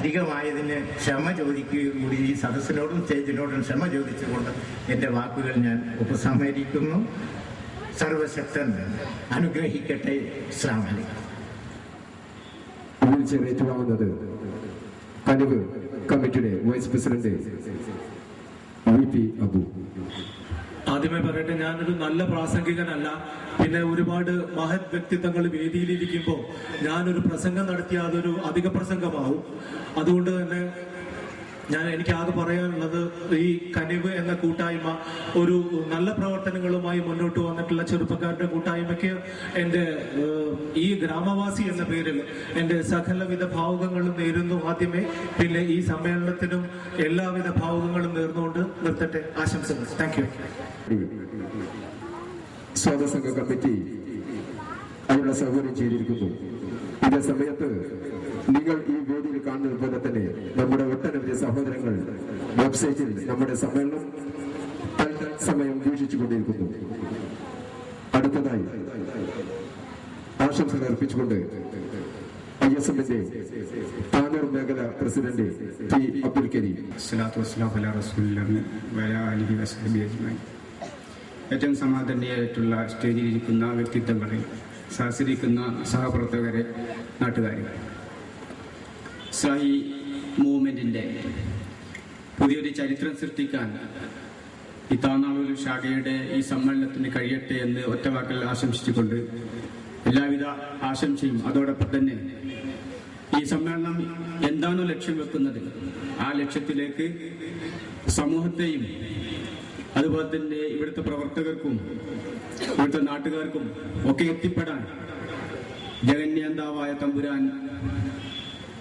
അധികമായതിന് ക്ഷമ ചോദിക്കുകയും കൂടി ഈ സദസ്സിനോടും സ്റ്റേജിനോടും ക്ഷമ ചോദിച്ചുകൊണ്ട് എൻ്റെ വാക്കുകൾ ഞാൻ ഉപസംഹരിക്കുന്നു. സർവശക്തൻ അനുഗ്രഹിക്കട്ടെ. അസ്സലാമു അലൈക്കും. ഏറ്റുവാങ്ങുന്നത് കനിവ് കമ്മിറ്റിയുടെ വൈസ് പ്രസിഡന്റ് VP അബു. ആദ്യമേ പറയട്ടെ, ഞാനൊരു നല്ല പ്രാസംഗികനല്ല. പിന്നെ ഒരുപാട് മഹത് വ്യക്തിത്വങ്ങൾ വേദിയിലിരിക്കുമ്പോൾ ഞാനൊരു പ്രസംഗം നടത്തിയാൽ അതൊരു അധിക പ്രസംഗമാവും. അതുകൊണ്ട് തന്നെ എനിക്ക് ആകെ പറയാനുള്ളത്, ഈ കനിവ് എന്ന കൂട്ടായ്മ ഒരു നല്ല പ്രവർത്തനങ്ങളുമായി മുന്നോട്ട് വന്നിട്ടുള്ള ചെറുപ്പക്കാരുടെ കൂട്ടായ്മയ്ക്ക് എൻ്റെ ഈ ഗ്രാമവാസി എന്ന പേരിൽ എൻ്റെ സകലവിധ ഭാവുകങ്ങളും നേരുന്നു ആദ്യമേ. പിന്നെ ഈ സമ്മേളനത്തിനും എല്ലാവിധ ഭാവുകങ്ങളും നേർന്നുകൊണ്ട് നിർത്തട്ടെ. ആശംസകൾ. Thank you. സ്വാതസംഘ കമ്മിറ്റി അതിനുള്ള സൗകര്യം ചെയ്തിരിക്കുന്നു. ഇതേ സമയത്ത് നിങ്ങൾ ഈ വേദിയിൽ കാണുന്നത് പോലെ തന്നെ നമ്മുടെ ഒട്ടനവധി സഹോദരങ്ങൾ വെബ്സൈറ്റിൽ നമ്മുടെ സമ്മേളനം സമയം വീക്ഷിച്ചുകൊണ്ടിരിക്കുന്നു. അടുത്തതായി ആശംസകൾ അർപ്പിച്ചുകൊണ്ട് ISMന്റെ താനൂർ മേഖല പ്രസിഡന്റ് P. അബ്ദുൽ കരീം. ഏറ്റവും സമാധാനിയായിട്ടുള്ള സ്റ്റേജിലിരിക്കുന്ന വ്യക്തിത്വങ്ങളെ, സഹകരിക്കുന്ന സഹപ്രവർത്തകരെ, നാട്ടുകാരെ, ഇസ്ലാഹി മൂവ്മെന്റിന്റെ പുതിയൊരു ചരിത്രം സൃഷ്ടിക്കാൻ ഈ താനാളൂർ ശാഖയുടെ ഈ സമ്മേളനത്തിന് കഴിയട്ടെ എന്ന് ഒറ്റവാക്കൽ ആശംസിച്ചുകൊണ്ട് എല്ലാവിധ ആശംസയും, അതോടൊപ്പം തന്നെ ഈ സമ്മേളനം എന്താണോ ലക്ഷ്യം വെക്കുന്നത് ആ ലക്ഷ്യത്തിലേക്ക് സമൂഹത്തെയും അതുപോലെ തന്നെ ഇവിടുത്തെ പ്രവർത്തകർക്കും ഇവിടുത്തെ നാട്ടുകാർക്കും ഒക്കെ എത്തിപ്പെടാൻ ജഗന്യന്താവായ തമ്പുരാൻ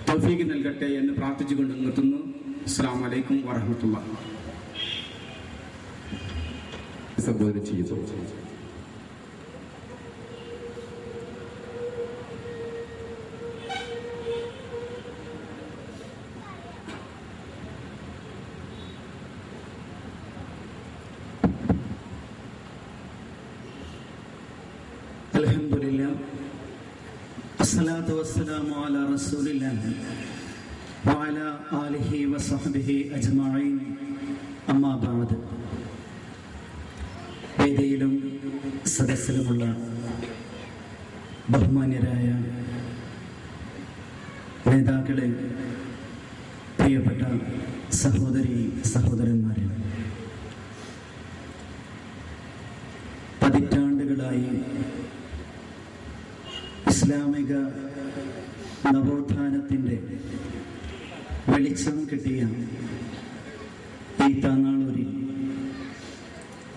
തൗഫീഖ് നൽകട്ടെ എന്ന് പ്രാർത്ഥിച്ചുകൊണ്ട് നിർത്തുന്നു. അസ്സലാമു അലൈക്കും വറഹ്മത്തുള്ളാഹി. സംബോധന ചെയ്യുന്നു. അൽഹംദുലില്ലാ, അസ്സലാത്തു വസ്സലാമു അലാ റസൂലില്ലാഹി വഅലാ ആലിഹി വസഹ്ബിഹി അജ്മഈൻ. അമ്മാ ബഅദ്. വേദിയിലും സദസ്സിലുമുള്ള ബഹുമാന്യരായ നേതാക്കളെ, പ്രിയപ്പെട്ട സഹോദരി സഹോദരന്മാരെ, പതിറ്റാണ്ടുകളായി ഇസ്ലാമിക നവോത്ഥാനത്തിന്റെ വെളിച്ചം കിട്ടിയ ഈ താനാളൂരിൽ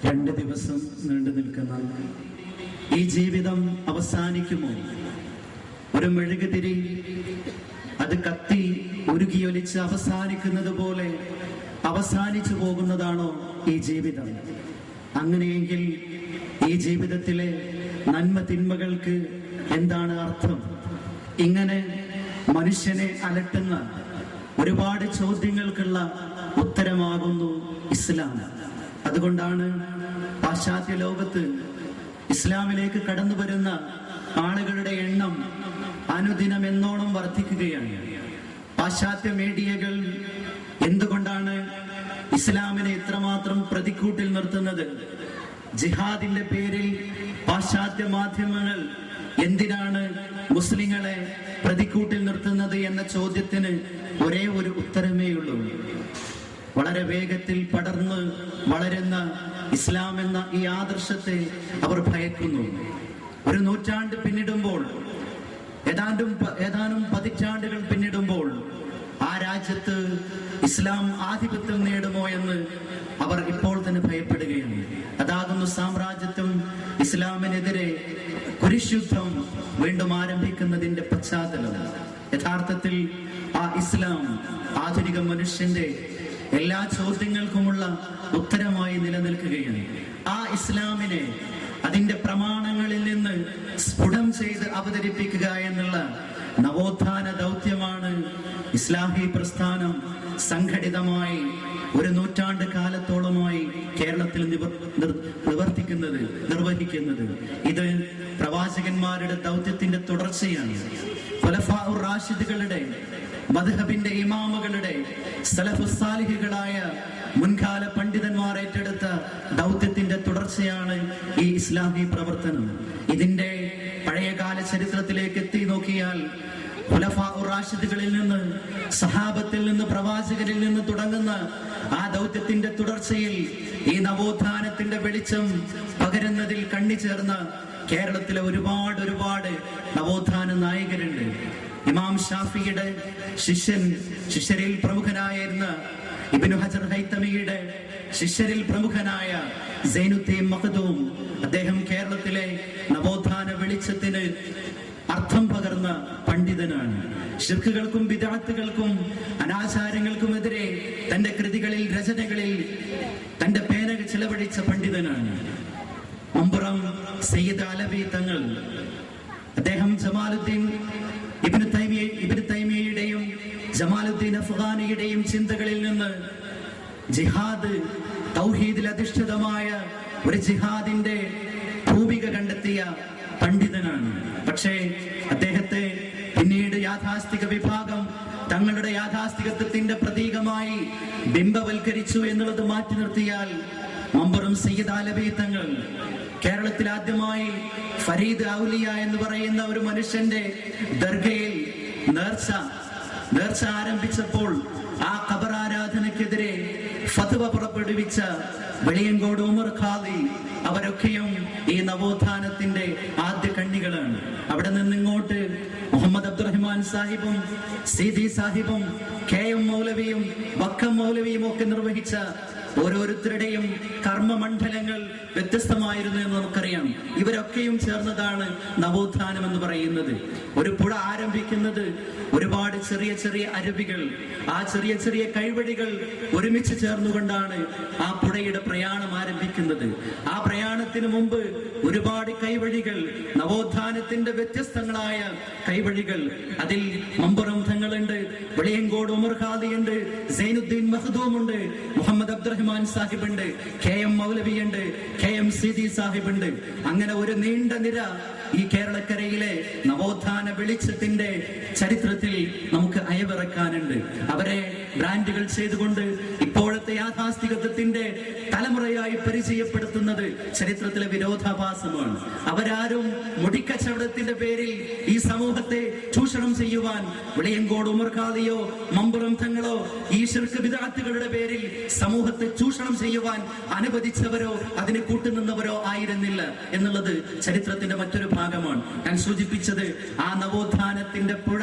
2 ദിവസം നീണ്ടു നിൽക്കുന്ന ഈ ജീവിതം അവസാനിക്കുമോ? ഒരു മെഴുകുതിരി അത് കത്തി ഉരുകിയൊലിച്ച് അവസാനിക്കുന്നത് പോലെ അവസാനിച്ചു പോകുന്നതാണോ ഈ ജീവിതം? അങ്ങനെയെങ്കിൽ ഈ ജീവിതത്തിലെ നന്മ തിന്മകൾക്ക് എന്താണ് അർത്ഥം? ഇങ്ങനെ മനുഷ്യനെ അലട്ടുന്ന ഒരുപാട് ചോദ്യങ്ങൾക്കുള്ള ഉത്തരമാകുന്നു ഇസ്ലാം. അതുകൊണ്ടാണ് പാശ്ചാത്യ ലോകത്ത് ഇസ്ലാമിലേക്ക് കടന്നു വരുന്ന ആളുകളുടെ എണ്ണം അനുദിനം എന്നോണം വർദ്ധിക്കുകയാണ്. പാശ്ചാത്യ മീഡിയകൾ എന്തുകൊണ്ടാണ് ഇസ്ലാമിനെ ഇത്രമാത്രം പ്രതിക്കൂട്ടിൽ നിർത്തുന്നത്? ജിഹാദിന്റെ പേരിൽ പാശ്ചാത്യ മാധ്യമങ്ങൾ എന്തിനാണ് മുസ്ലിങ്ങളെ പ്രതിക്കൂട്ടിൽ നിർത്തുന്നത് എന്ന ചോദ്യത്തിന് ഒരേ ഒരു ഉത്തരമേ ഉള്ളൂ. വളരെ വേഗത്തിൽ പടർന്ന് വളരുന്ന ഇസ്ലാം എന്ന ഈ ആദർശത്തെ അവർ ഭയക്കുന്നു. ഒരു നൂറ്റാണ്ട് പിന്നിടുമ്പോൾ, ഏതാനും പതിറ്റാണ്ടുകൾ പിന്നിടുമ്പോൾ ആ രാജ്യത്ത് ഇസ്ലാം ആധിപത്യം നേടുമോ എന്ന് അവർ ഇപ്പോൾ തന്നെ ഭയപ്പെടുകയാണ്. അതാകുന്നു സാമ്രാജ്യത്വം. ഇസ്ലാമിനെതിരെ കുരിശുദ്ധം വീണ്ടും ആരംഭിക്കുന്നതിന്റെ പശ്ചാത്തലം. യഥാർത്ഥത്തിൽ ആ ഇസ്ലാം ആധുനിക മനുഷ്യന്റെ എല്ലാ ചോദ്യങ്ങൾക്കുമുള്ള ഉത്തരമായി നിലനിൽക്കുകയാണ്. ആ ഇസ്ലാമിനെ അതിന്റെ പ്രമാണങ്ങളിൽ നിന്ന് സ്ഫുടം ചെയ്ത് അവതരിപ്പിക്കുക എന്നുള്ള നവോത്ഥാന ദൗത്യമാണ് ഇസ്ലാഹി പ്രസ്ഥാനം സംഘടിതമായി ഒരു നൂറ്റാണ്ട് കാലത്തോളമായി കേരളത്തിൽ നിർവഹിക്കുന്നത്. ഇത് പ്രവാചകന്മാരുടെ ദൗത്യത്തിന്റെ തുടർച്ചയാണ്. ഖുലഫാഉർ റാഷിദുകളുടെ മദ്ഹബിന്റെ ഇമാമുകളുടെ സലഫുസ് സാലിഹുകളായ മുൻകാല പണ്ഡിതന്മാർ ഏറ്റെടുത്ത ദൗത്യത്തിന്റെ തുടർച്ചയാണ് ഈ ഇസ്ലാമി പ്രവർത്തനം. ഇതിന്റെ പഴയകാല ചരിത്രത്തിലേക്ക് എത്തി നോക്കിയാൽ ഖുലഫാഉർ റാഷിദുകളിൽ നിന്ന്, സഹാബത്തിൽ നിന്ന്, പ്രവാചകരിൽ നിന്ന് തുടങ്ങുന്ന ആ ദൗത്യത്തിന്റെ തുടർച്ചയിൽ ഈ നവോത്ഥാനത്തിന്റെ വെളിച്ചം പകരുന്നതിൽ കണ്ണിച്ചേർന്ന കേരളത്തിലെ ഒരുപാട് നവോത്ഥാന നായകരുണ്ട്. ഇമാം ഷാഫിയുടെ ശിഷ്യരിൽ പ്രമുഖനായിരുന്ന ഇബ്നു ഹജർ ഹൈതമിയുടെ ശിഷ്യരിൽ പ്രമുഖനായ സൈനുദ്ദീൻ മഖ്ദൂം, അദ്ദേഹം കേരളത്തിലെ നവോത്ഥാന വെളിച്ചത്തിന് അർത്ഥം പകർന്ന പണ്ഡിതനാണ്. ശിർക്കുകൾക്കും ബിദ്അത്തുകൾക്കും അനാചാരങ്ങൾക്കുമെതിരെ തന്റെ കൃതികളിൽ, രചനകളിൽ തന്റെ പേന ചിലവഴിച്ച പണ്ഡിതനാണ്. മമ്പുറം സയ്യിദ് അലവി തങ്ങൾ, അദ്ദേഹം ജമാലുദ്ദീൻ ഇബ്നു തൈമിയയുടെയും ജമാലുദ്ദീൻ അഫ്ഗാനിയുടെയും ചിന്തകളിൽ നിന്ന് ജിഹാദ്, തൗഹീദിൽ അധിഷ്ഠിതമായ ഒരു ജിഹാദിന്റെ ഭൂമിക കണ്ടെത്തിയ പണ്ഡിതനാണ്. പക്ഷേ അദ്ദേഹത്തെ പിന്നീട് യാഥാസ്ഥിക വിഭാഗം തങ്ങളുടെ യാഥാസ്ഥികത്വത്തിന്റെ പ്രതീകമായി ബിംബവൽക്കരിച്ചു എന്നുള്ളത് മാറ്റി നിർത്തിയാൽ, മമ്പുറം സയ്യിദ് അലവി തങ്ങൾ കേരളത്തിൽ ആദ്യമായി ഫരീദ് ഔലിയ എന്ന് പറയുന്ന ഒരു മനുഷ്യന്റെ ദർഗയിൽ നേർച്ച ആരംഭിച്ചപ്പോൾ ആ ഖബർ ആരാധനയ്ക്കെതിരെ ഫത്വ പുറപ്പെടുവിച്ച വെളിയങ്കോട് ഉമർ ഖാദി, അവരൊക്കെയും ഈ നവോത്ഥാനത്തിന്റെ ആദ്യ കണ്ണികളാണ്. അവിടെ നിന്നിങ്ങോട്ട് മുഹമ്മദ് അബ്ദുറഹ്മാൻ സാഹിബും സീതി സാഹിബും KM മൗലവിയും വക്കം മൗലവിയും ഒക്കെ നിർവഹിച്ച ഓരോരുത്തരുടെയും കർമ്മമണ്ഡലങ്ങൾ വ്യത്യസ്തമായിരുന്നു എന്ന് നമുക്കറിയാം. ഇവരൊക്കെയും ചേർന്നതാണ് നവോത്ഥാനം എന്ന് പറയുന്നത്. ഒരു പുഴ ആരംഭിക്കുന്നത് ഒരുപാട് ചെറിയ അരുവികൾ, ആ ചെറിയ കൈവഴികൾ ഒരുമിച്ച് ചേർന്നുകൊണ്ടാണ് ആ പുഴയുടെ പ്രയാണം ആരംഭിക്കുന്നത്. ആ പ്രയാണത്തിന് മുമ്പ് ഒരുപാട് കൈവഴികൾ, നവോത്ഥാനത്തിന്റെ വ്യത്യസ്തങ്ങളായ കൈവഴികൾ, അതിൽ മമ്പുറം തങ്ങളുണ്ട്, വെളിയങ്കോട് ഉമർ ഖാദിയുണ്ട്, സൈനുദ്ദീൻ മഖ്ദൂം ഉണ്ട്, മുഹമ്മദ് അബ്ദുറഹ്മാൻ സാഹിബുണ്ട്, KM മൗലവിയുണ്ട്, KM സീതി സാഹിബുണ്ട്. അങ്ങനെ ഒരു നീണ്ട നിര ഈ കേരളക്കരയിലെ നവോത്ഥാന വെളിച്ചത്തിന്റെ ചരിത്രത്തിൽ നമുക്ക് അയവിറക്കാനുണ്ട്. അവരെ ബ്രാൻഡുകൾ ചെയ്തുകൊണ്ട് ഇപ്പോഴത്തെ യാഥാസ്ഥികത്വത്തിന്റെ തലമുറയായി പരിചയപ്പെടുത്തുന്നത് ചരിത്രത്തിലെ വിരോധാഭാസമാണ്. അവരാരും മുടിക്കച്ചവടത്തിന്റെ പേരിൽ ഈ സമൂഹത്തെ ചൂഷണം ചെയ്യുവാൻ വെളിയങ്കോട് ഉമർ ഖാദിയോ മമ്പുറം തങ്ങളോ ഈ ശിർക്ക് ബിദ്അത്തുകളുടെ പേരിൽ സമൂഹത്തെ ചൂഷണം ചെയ്യുവാൻ അനുവദിച്ചവരോ അതിന് കൂട്ടുനിന്നവരോ ആയിരുന്നില്ല എന്നുള്ളത് ചരിത്രത്തിന്റെ മറ്റൊരു ഭാഗമാണ്. ഞാൻ സൂചിപ്പിച്ചത് ആ നവോത്ഥാനത്തിന്റെ പുഴ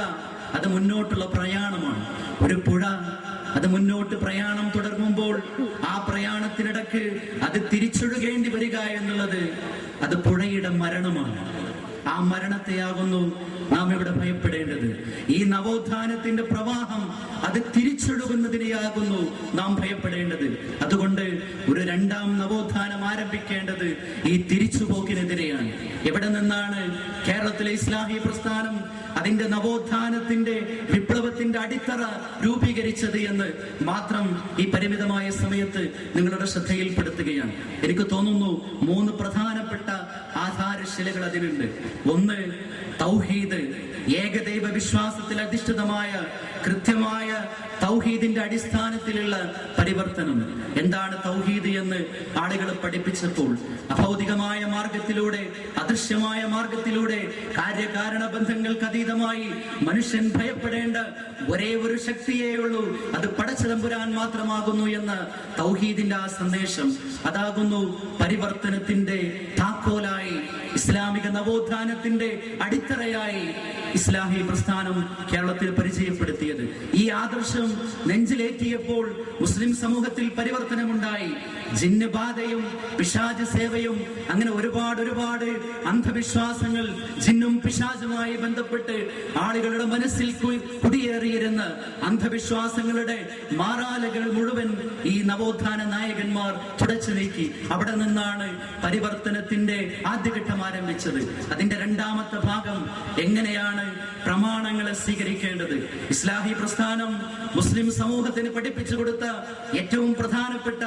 അത് മുന്നോട്ടുള്ള പ്രയാണമാണ്. ഒരു പുഴ അത് മുന്നോട്ട് പ്രയാണം തുടങ്ങുമ്പോൾ ആ പ്രയാണത്തിനിടക്ക് അത് തിരിച്ചൊഴുകേണ്ടി വരിക എന്നുള്ളത് അത് പുഴയുടെ മരണമാണ്. ആ മരണത്തെയാകുന്നു നാം ഇവിടെ ഭയപ്പെടേണ്ടത്. ഈ നവോത്ഥാനത്തിന്റെ പ്രവാഹം അത് തിരിച്ചൊഴുകുന്നതിനെയാകുന്നു നാം ഭയപ്പെടേണ്ടത്. അതുകൊണ്ട് ഒരു രണ്ടാം നവോത്ഥാനം ആരംഭിക്കേണ്ടത് ഈ തിരിച്ചുപോക്കിനെതിരെയാണ്. എവിടെ നിന്നാണ് കേരളത്തിലെ ഇസ്ലാഹി പ്രസ്ഥാനം അതിന്റെ നവോത്ഥാനത്തിന്റെ വിപ്ലവത്തിന്റെ അടിത്തറ രൂപീകരിച്ചത് എന്ന് മാത്രം ഈ പരിമിതമായ സമയത്ത് നിങ്ങളുടെ ശ്രദ്ധയിൽപ്പെടുത്തുകയാണ്. എനിക്ക് തോന്നുന്നു 3 പ്രധാനപ്പെട്ട ആധാരശിലകൾ അതിനുണ്ട്. ഒന്ന്, തൗഹീദ്, ഏകദൈവ വിശ്വാസത്തിൽ അധിഷ്ഠിതമായ കൃത്യമായ തൗഹീദിന്റെ അടിസ്ഥാനത്തിലുള്ള പരിവർത്തനം. എന്താണ് തൗഹീദ് എന്ന് ആളുകളെ പഠിപ്പിച്ചപ്പോൾ അഭൗതികമായ മാർഗത്തിലൂടെ, അദൃശ്യമായ മാർഗത്തിലൂടെ, കാര്യകാരണ ബന്ധങ്ങൾക്ക് അതീതമായി മനുഷ്യൻ ഭയപ്പെടേണ്ട ഒരേ ഒരു ശക്തിയേ ഉള്ളൂ, അത് പടച്ചതമ്പുരാൻ മാത്രമാകുന്നു എന്ന തൗഹീദിന്റെ ആ സന്ദേശം അതാകുന്നു പരിവർത്തനത്തിന്റെ താക്കോലായി, ഇസ്ലാമിക നവോത്ഥാനത്തിന്റെ അടിത്തറയായി ഇസ്ലാഹി പ്രസ്ഥാനം കേരളത്തിൽ പരിചയപ്പെടുത്തിയത്. ഈ ആദർശം നെഞ്ചിലേറ്റിയപ്പോൾ മുസ്ലിം സമൂഹത്തിൽ പരിവർത്തനമുണ്ടായി. ജിന്നുബാധയും പിശാച് സേവയും അങ്ങനെ ഒരുപാട് അന്ധവിശ്വാസങ്ങൾ ജിന്നും പിശാചുമായി ബന്ധപ്പെട്ട് ആളുകളുടെ മനസ്സിൽ കുടിയേറിയിരുന്ന അന്ധവിശ്വാസങ്ങളുടെ മാറാലകൾ മുഴുവൻ ഈ നവോത്ഥാന നായകന്മാർ തുടച്ചു നീക്കി. അവിടെ നിന്നാണ് പരിവർത്തനത്തിന്റെ ആദ്യഘട്ടം ആരംഭിച്ചത്. അതിന്റെ രണ്ടാമത്തെ ഭാഗം എങ്ങനെയാണ് പ്രമാണങ്ങളെ സ്വീകരിക്കേണ്ടത്. ഇസ്ലാഹി പ്രസ്ഥാനം മുസ്ലിം സമൂഹത്തിന് പഠിപ്പിച്ചു കൊടുത്ത ഏറ്റവും പ്രധാനപ്പെട്ട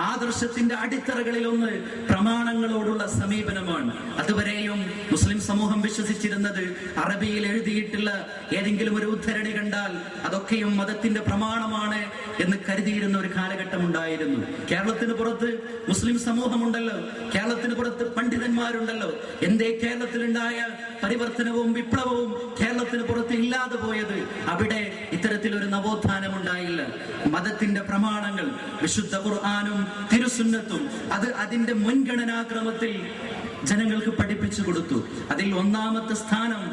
ആദർശ ആദർശത്തിന്റെ അടിത്തറകളിൽ ഒന്ന് പ്രമാണങ്ങളോടുള്ള സമീപനമാണ്. അതുവരെയും മുസ്ലിം സമൂഹം വിശ്വസിച്ചിരുന്നത് അറബിയിൽ എഴുതിയിട്ടുള്ള ഏതെങ്കിലും ഒരു ഉദ്ധരണി കണ്ടാൽ അതൊക്കെയും മതത്തിന്റെ പ്രമാണമാണ് എന്ന് കരുതിയിരുന്ന ഒരു കാലഘട്ടം ഉണ്ടായിരുന്നു. കേരളത്തിന് പുറത്ത് മുസ്ലിം സമൂഹമുണ്ടല്ലോ, കേരളത്തിന് പുറത്ത് പണ്ഡിതന്മാരുണ്ടല്ലോ. എന്തേ കേരളത്തിലുണ്ടായ പരിവർത്തനവും വിപ്ലവവും കേരളത്തിന് പുറത്ത് ഇല്ലാതെ പോയത്? അവിടെ ഇത്തരത്തിലൊരു നവോത്ഥാനം ഉണ്ടായില്ല. മതത്തിന്റെ പ്രമാണങ്ങൾ വിശുദ്ധ ഖുർആനും തിരുസുന്നത്തും അത് അതിന്റെ മുൻഗണനാക്രമത്തിൽ ജനങ്ങൾക്ക് പഠിപ്പിച്ചു കൊടുത്തു. അതിൽ ഒന്നാമത്തെ സ്ഥാനം,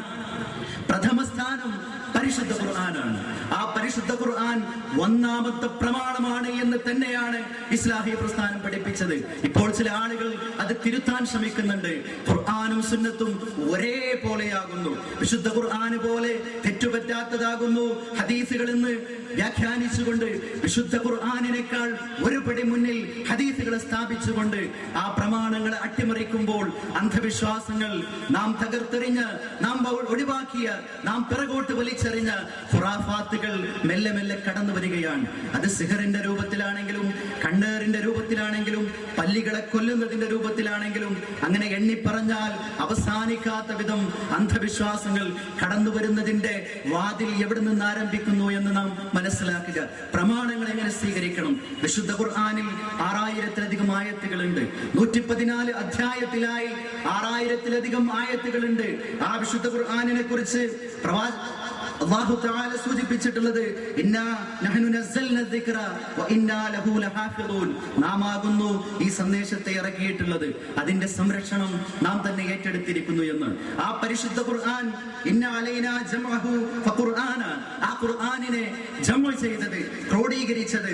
പ്രഥമ സ്ഥാനം പരിശുദ്ധ ഖുർആനാണ്. ആ പരിശുദ്ധ ഖുർആൻ ഒന്നാമത്തെ പ്രമാണമാണ് എന്ന് തന്നെയാണ് ഇസ്ലാഹി പ്രസ്ഥാനം പഠിപ്പിച്ചത്. ഇപ്പോൾ ചില ആളുകൾ അത് തിരുത്താൻ ശ്രമിക്കുന്നുണ്ട്. ഖുർആനും സുന്നത്തും ഒരേപോലെയാകുന്നു, വിശുദ്ധ ഖുർആന് പോലെ തെറ്റുപറ്റാത്തതാകുന്നു ഹദീസുകൾ എന്ന് വ്യാഖ്യാനിച്ചുകൊണ്ട് വിശുദ്ധ ഖുർആനിനേക്കാൾ ഒരു പടി മുന്നിൽ ഹദീസുകളെ സ്ഥാപിച്ചുകൊണ്ട് ആ പ്രമാണങ്ങളെ അട്ടിമറിക്കുമ്പോൾ അന്ധവിശ്വാസങ്ങൾ നാം തകർത്തെറിഞ്ഞ്, നാം ഒഴിവാക്കിയ, നാം പിറകോട്ട് വലിച്ചെറിഞ്ഞ ഖുറാഫാത്തുകൾ മെല്ലെ മെല്ലെ കടന്നു വരികയാണ്. അത് സിഹറിന്റെ രൂപത്തിലാണെങ്കിലും, കണ്ണേറിന്റെ രൂപത്തിലാണെങ്കിലും, പല്ലികളെ കൊല്ലുന്നതിന്റെ രൂപത്തിലാണെങ്കിലും, അങ്ങനെ എണ്ണി പറഞ്ഞാൽ അവസാനിക്കാത്ത വിധം അന്ധവിശ്വാസങ്ങൾ കടന്നു വരുന്നതിന്റെ വാതിൽ എവിടെ നിന്ന് ആരംഭിക്കുന്നു എന്ന് നാം മനസ്സിലാക്കുക. പ്രമാണങ്ങൾ എങ്ങനെ സ്വീകരിക്കണം? വിശുദ്ധ ഖുർആനിൽ 6000-ലധികം ആയത്തുകളുണ്ട്. 114 അധ്യായത്തിലായി 6000-ലധികം ആയത്തുകളുണ്ട്. ആ വിശുദ്ധ ഖുർആനിനെ കുറിച്ച് അല്ലാഹു തആല സൂചിപ്പിച്ചിട്ടുള്ളത് ഇന്നാ നഹ്നു നസ്സൽന ദിക്റ വ ഇന്നാ ലഹു ലഹാഫിദൂൻ. നാം ആകുന്നു ഈ സന്ദേശത്തെ ഇറക്കിയിട്ടുള്ളത്, അതിന്റെ സംരക്ഷണം നാം തന്നെ ഏറ്റെടുത്തിരിക്കുന്നു എന്ന്. ആ പരിശുദ്ധ ഖുർആൻ ഇന്ന അലൈനാ ജംഅഹു ഫഖുർആന, ആ ഖുർആനിനെ ജംഅ ചെയ്തത്, ക്രോഡീകരിച്ചത്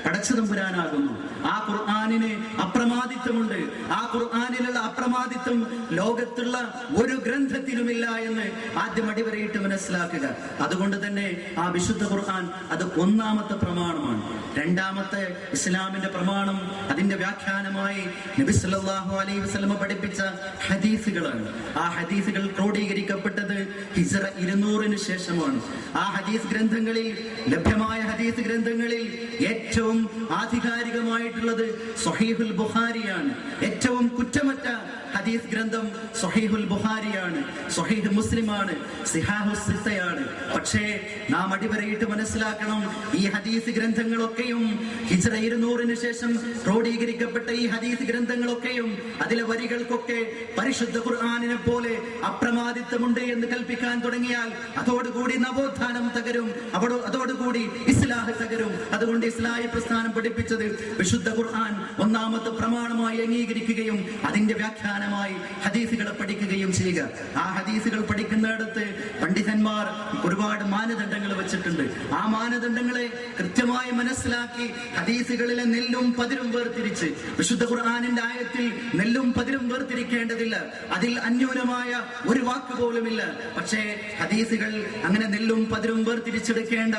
പടച്ചതമ്പുരാനാകുന്നു. ആ ഖുർആനിന് അപ്രമാദിത്വമുണ്ട്. ആ ഖുർആനിലുള്ള അപ്രമാദിത്വം ലോകത്തുള്ള ഒരു ഗ്രന്ഥത്തിലുമില്ല എന്ന് ആദ്യം അടിവരയിട്ട് മനസ്സിലാക്കുക. അതുകൊണ്ട് തന്നെ ആ വിശുദ്ധ ഖുർആൻ അത് ഒന്നാമത്തെ പ്രമാണമാണ്. രണ്ടാമത്തെ ഇസ്ലാമിന്റെ പ്രമാണം, അതിന്റെ വ്യാഖ്യാനമായി നബി സല്ലല്ലാഹു അലൈഹി വസല്ലം പഠിപ്പിച്ച ഹദീസുകളാണ്. ആ ഹദീസുകൾ ക്രോഡീകരിക്കപ്പെട്ടത് ഹിജ്റ 200-ന് ശേഷമാണ്. ആ ഹദീസ് ഗ്രന്ഥങ്ങളിൽ, ലഭ്യമായ ഹദീസ് ഗ്രന്ഥങ്ങളിൽ ഏറ്റവും ആധികാരികമായിട്ടുള്ളത് സ്വഹീഹുൽ ബുഖാരിയാണ്. ഏറ്റവും കുറ്റമറ്റ ഹദീസ് ഗ്രന്ഥം സ്വഹീഹുൽ ബുഖാരിയാണ്, സ്വഹീഹ് മുസ്ലിമാണ്, സിഹാഹുസ് സിത്തയാണ്. പക്ഷേ നാം അടിവരയിട്ട് മനസ്സിലാക്കണം, ഈ ഹദീസ് ഗ്രന്ഥങ്ങളൊക്കെയും ഹിജ്റ 200-ന് ശേഷം ക്രോഡീകരിക്കപ്പെട്ട ഈ ഹദീസ് ഗ്രന്ഥങ്ങളൊക്കെയും അതിലെ വരികൾക്കൊക്കെ പരിശുദ്ധ ഖുർആനിനെ പോലെ അപ്രമാദിത്വമുണ്ട് എന്ന് കൽപ്പിക്കാൻ തുടങ്ങിയാൽ അതോടുകൂടി നവോത്ഥാനം തകരും, അതോടുകൂടി ഇസ്ലാഹ് തകരും. അതുകൊണ്ട് ഇസ്ലാഹി പ്രസ്ഥാനം പഠിപ്പിച്ചത് വിശുദ്ധ ഖുർആൻ ഒന്നാമത്തെ പ്രമാണമായി അംഗീകരിക്കുകയും അതിന്റെ വ്യാഖ്യാനമായി ഹദീസുകളെ പഠിക്കുകയും ചെയ്യുക. ആ ഹദീസുകൾ പഠിക്കുന്നിടത്ത് പണ്ഡിതന്മാർ ഒരുപാട് മാനദണ്ഡങ്ങൾ വെച്ചിട്ടുണ്ട്. ആ മാനദണ്ഡങ്ങളെ കൃത്യമായി മനസ്സിലാക്കി ഹദീസുകളിലെ നെല്ലും പതിരും വേർതിരിച്ച്, വിശുദ്ധ ഖുർആനിന്റെ ആയത്തിൽ നെല്ലും പതിരും വേർതിരിക്കേണ്ടതില്ല, അതിൽ അന്യൂനമായ ഒരു വാക്ക് പോലുമില്ല. പക്ഷേ ഹദീസുകൾ അങ്ങനെ നെല്ലും പതിരും വേർതിരിച്ചെടുക്കേണ്ട